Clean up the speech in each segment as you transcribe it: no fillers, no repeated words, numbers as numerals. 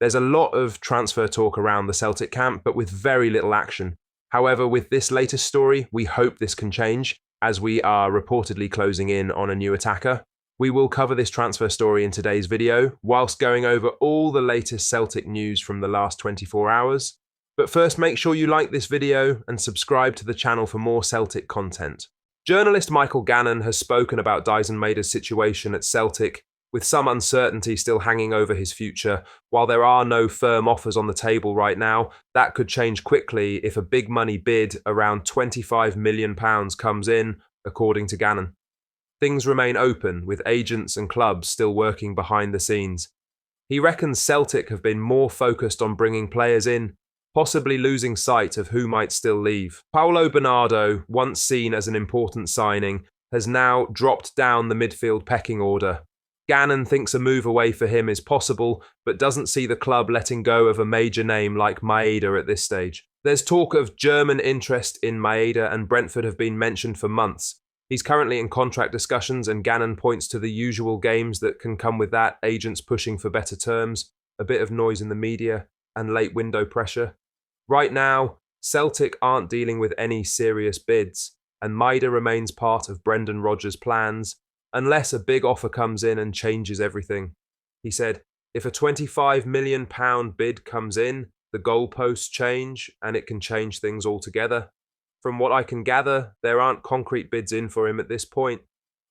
There's a lot of transfer talk around the Celtic camp, but with very little action. However, with this latest story, we hope this can change, as we are reportedly closing in on a new attacker. We will cover this transfer story in today's video, whilst going over all the latest Celtic news from the last 24 hours. But first, make sure you like this video and subscribe to the channel for more Celtic content. Journalist Michael Gannon has spoken about Daizen Maeda's situation at Celtic, with some uncertainty still hanging over his future. While there are no firm offers on the table right now, that could change quickly if a big money bid around £25 million comes in, according to Gannon. Things remain open, with agents and clubs still working behind the scenes. He reckons Celtic have been more focused on bringing players in, possibly losing sight of who might still leave. Paulo Bernardo, once seen as an important signing, has now dropped down the midfield pecking order. Gannon thinks a move away for him is possible, but doesn't see the club letting go of a major name like Maeda at this stage. There's talk of German interest in Maeda, and Brentford have been mentioned for months. He's currently in contract discussions, and Gannon points to the usual games that can come with that: agents pushing for better terms, a bit of noise in the media, and late window pressure. Right now, Celtic aren't dealing with any serious bids, and Maeda remains part of Brendan Rodgers' plans, unless a big offer comes in and changes everything. He said, if a £25 million bid comes in, the goalposts change, and it can change things altogether. From what I can gather, there aren't concrete bids in for him at this point.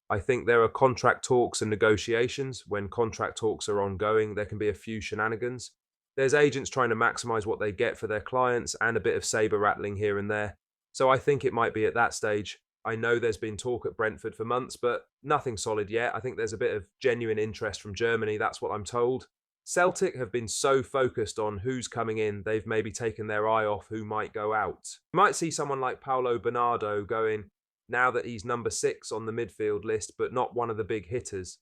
I think there are contract talks and negotiations. When contract talks are ongoing, there can be a few shenanigans. There's agents trying to maximise what they get for their clients, and a bit of sabre rattling here and there. So I think it might be at that stage. I know there's been talk at Brentford for months, but nothing solid yet. I think there's a bit of genuine interest from Germany, that's what I'm told. Celtic have been so focused on who's coming in, they've maybe taken their eye off who might go out. You might see someone like Paulo Bernardo going, now that he's number 6 on the midfield list, but not one of the big hitters.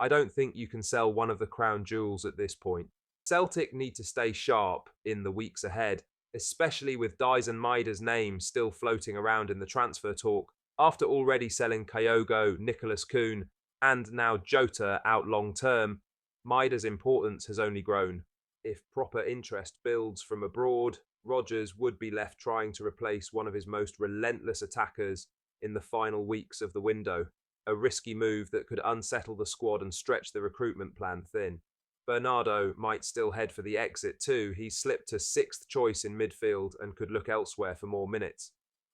I don't think you can sell one of the crown jewels at this point. Celtic need to stay sharp in the weeks ahead, especially with Daizen Maeda's name still floating around in the transfer talk, after already selling Kyogo, Nicholas Kuhn, and now Jota out long-term. Maeda's importance has only grown. If proper interest builds from abroad, Rodgers would be left trying to replace one of his most relentless attackers in the final weeks of the window, a risky move that could unsettle the squad and stretch the recruitment plan thin. Bernardo might still head for the exit too. He's slipped to 6th choice in midfield and could look elsewhere for more minutes.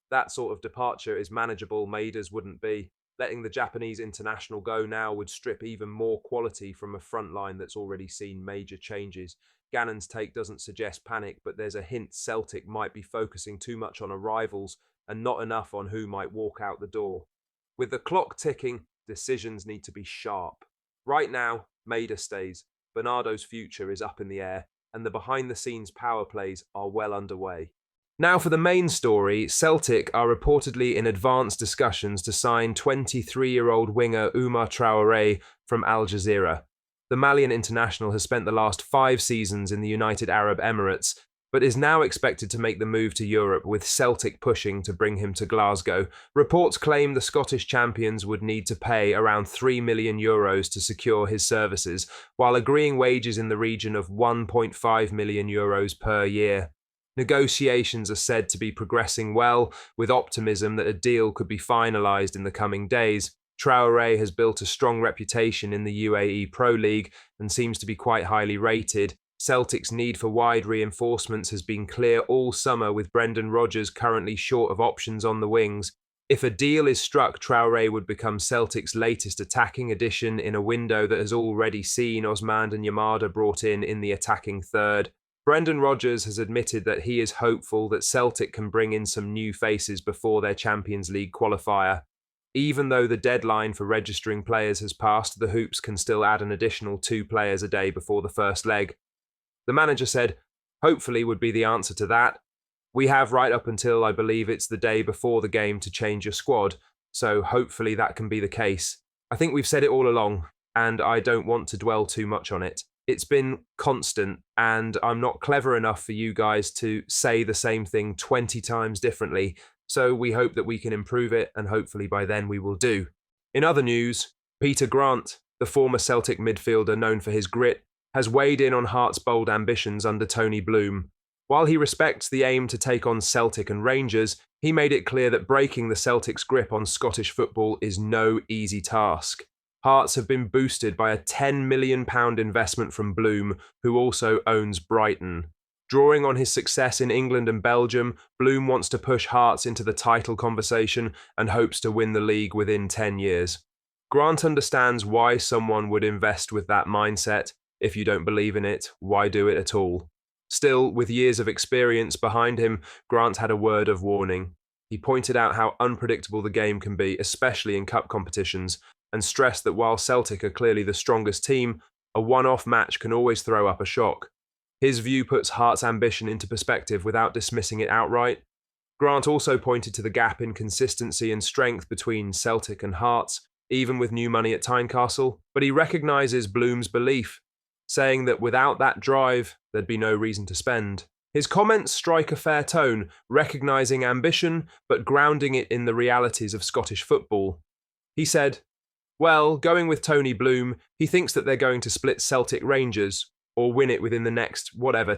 That sort of departure is manageable, Maeda's wouldn't be. Letting the Japanese international go now would strip even more quality from a front line that's already seen major changes. Gannon's take doesn't suggest panic, but there's a hint Celtic might be focusing too much on arrivals and not enough on who might walk out the door. With the clock ticking, decisions need to be sharp. Right now, Maeda stays. Bernardo's future is up in the air, and the behind-the-scenes power plays are well underway. Now for the main story, Celtic are reportedly in advanced discussions to sign 23-year-old winger Oumar Traoré from Al Jazeera. The Malian international has spent the last 5 seasons in the United Arab Emirates, but is now expected to make the move to Europe, with Celtic pushing to bring him to Glasgow. Reports claim the Scottish champions would need to pay around €3 million to secure his services, while agreeing wages in the region of €1.5 million per year. Negotiations are said to be progressing well, with optimism that a deal could be finalised in the coming days. Traoré has built a strong reputation in the UAE Pro League and seems to be quite highly rated. Celtic's need for wide reinforcements has been clear all summer, with Brendan Rodgers currently short of options on the wings. If a deal is struck, Traoré would become Celtic's latest attacking addition in a window that has already seen Ousmane and Yamada brought in the attacking third. Brendan Rodgers has admitted that he is hopeful that Celtic can bring in some new faces before their Champions League qualifier. Even though the deadline for registering players has passed, the Hoops can still add an additional 2 players a day before the first leg. The manager said, hopefully would be the answer to that. We have right up until, I believe it's the day before the game, to change your squad, so hopefully that can be the case. I think we've said it all along, and I don't want to dwell too much on it. It's been constant, and I'm not clever enough for you guys to say the same thing 20 times differently, so we hope that we can improve it, and hopefully by then we will do. In other news, Peter Grant, the former Celtic midfielder known for his grit, has weighed in on Hearts' bold ambitions under Tony Bloom. While he respects the aim to take on Celtic and Rangers, he made it clear that breaking the Celtic's grip on Scottish football is no easy task. Hearts have been boosted by a £10 million investment from Bloom, who also owns Brighton. Drawing on his success in England and Belgium, Bloom wants to push Hearts into the title conversation and hopes to win the league within 10 years. Grant understands why someone would invest with that mindset. If you don't believe in it, why do it at all? Still, with years of experience behind him, Grant had a word of warning. He pointed out how unpredictable the game can be, especially in cup competitions, and stressed that while Celtic are clearly the strongest team, a one-off match can always throw up a shock. His view puts Hearts' ambition into perspective without dismissing it outright. Grant also pointed to the gap in consistency and strength between Celtic and Hearts, even with new money at Tynecastle, but he recognises Bloom's belief, saying that without that drive, there'd be no reason to spend. His comments strike a fair tone, recognising ambition, but grounding it in the realities of Scottish football. He said, "Well, going with Tony Bloom, he thinks that they're going to split Celtic Rangers, or win it within the next,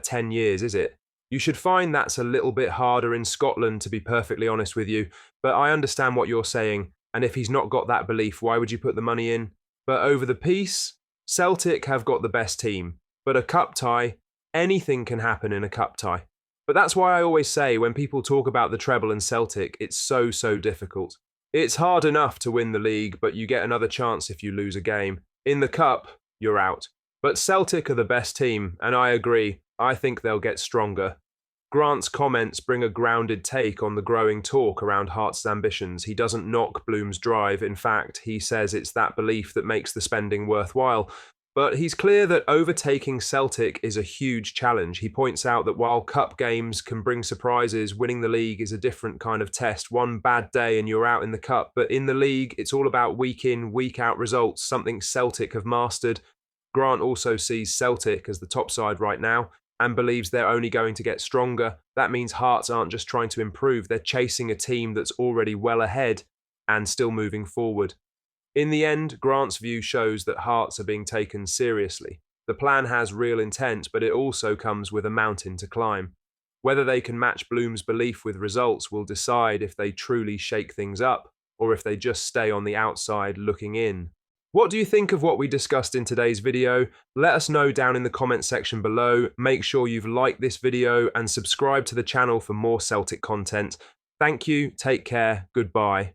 10 years, is it? You should find that's a little bit harder in Scotland, to be perfectly honest with you, but I understand what you're saying, and if he's not got that belief, why would you put the money in? But over the piece, Celtic have got the best team, but a cup tie, anything can happen in a cup tie. But that's why I always say when people talk about the treble and Celtic, it's so difficult. It's hard enough to win the league, but you get another chance if you lose a game. In the cup, you're out. But Celtic are the best team, and I agree, I think they'll get stronger." Grant's comments bring a grounded take on the growing talk around Hearts' ambitions. He doesn't knock Bloom's drive. In fact, he says it's that belief that makes the spending worthwhile. But he's clear that overtaking Celtic is a huge challenge. He points out that while cup games can bring surprises, winning the league is a different kind of test. One bad day and you're out in the cup, but in the league, it's all about week in, week out results, something Celtic have mastered. Grant also sees Celtic as the top side right now and believes they're only going to get stronger. That means Hearts aren't just trying to improve, they're chasing a team that's already well ahead and still moving forward. In the end, Grant's view shows that Hearts are being taken seriously. The plan has real intent, but it also comes with a mountain to climb. Whether they can match Bloom's belief with results will decide if they truly shake things up or if they just stay on the outside looking in. What do you think of what we discussed in today's video? Let us know down in the comment section below. Make sure you've liked this video and subscribe to the channel for more Celtic content. Thank you, take care, goodbye.